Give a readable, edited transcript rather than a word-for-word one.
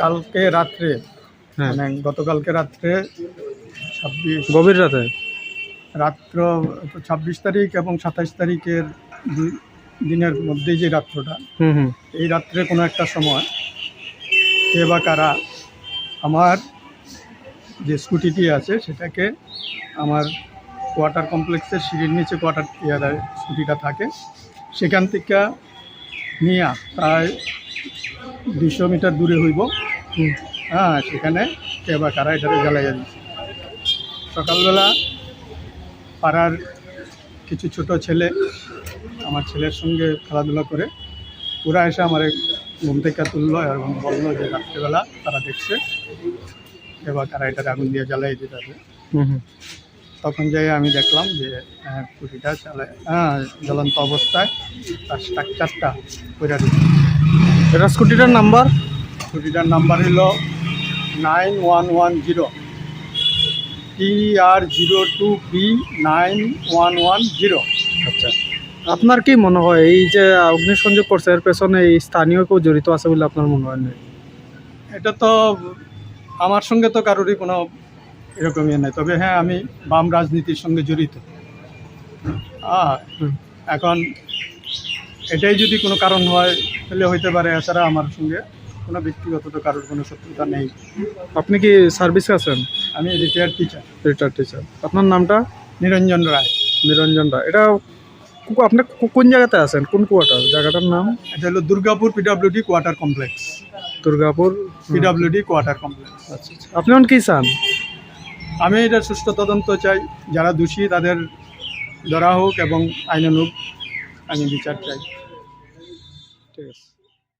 কালকে রাত্রে হ্যাঁ, মানে গতকালকে রাত্রে 26 গভীর রাতে। রাত্র 26 তারিখ এবং 27 তারিখের দিনের মধ্যে যে রাত্রটা, হুম হুম এই রাত্রে কোনো একটা সময় কে বা কারা আমার যে স্কুটিটি আছে সেটাকে আমার কোয়ার্টার কমপ্লেক্সের সিঁড়ির নিচে কোয়ার্টার স্কুটিটা থাকে সেখান থেকে নিয়ে প্রায় 200 মিটার দূরে হইব। হ্যাঁ, সেখানে কে বা কারা এটাকে জ্বালাইয়া দিচ্ছে। সকালবেলা পাড়ার কিছু ছোট ছেলে আমার ছেলের সঙ্গে খেলাধুলা করে ওরা এসে আমার ঘুম থেকে তুললো এবং বললো যে রাত্রেবেলা তারা দেখছে কে বা কারা এটাকে আগুন দিয়ে জ্বালাই দিতে হবে। হুম হুম তখন যাই আমি দেখলাম যে স্কুটিটা জ্বলন্ত অবস্থায় তার স্ট্রাকচারটা করে দিচ্ছে। এটা স্কুটিটার নাম্বার? স্কুটিটার নাম্বার হলো 9110 TR02B 9110। আচ্ছা, আপনার কি মনে হয় এই যে অগ্নিসংযোগ করছে এর পেছনে এই স্থানীয় কেউ জড়িত আছে বলে আপনার মনে হয় না? এটা তো আমার সঙ্গে তো কারোরই কোনো এরকমই নেই, তবে হ্যাঁ আমি বাম রাজনীতির সঙ্গে জড়িত। এখন এটাই যদি কোনো কারণ হয় তাহলে হইতে পারে, এছাড়া আমার সঙ্গে কোনো ব্যক্তিগত তো কারোর কোনো শত্রুতা নেই। আপনি কি সার্ভিসে আছেন? আমি রিটায়ার্ড টিচার। Retired teacher. আপনার নামটা? নিরঞ্জন রায়। নিরঞ্জন রায়। এটা আপনি কোন জায়গাতে আছেন, কোন কোয়ার্টার, জায়গাটার নাম? এটা হলো Durgapur PWD quarter complex. Durgapur PWD quarter complex. আচ্ছা, আপনি এখন কি চান? আমি এটার সুষ্ঠু তদন্ত চাই, যারা দোষী তাদের ধরা হোক এবং আইনানুগ আমি বিচার চাই। ঠিক আছে।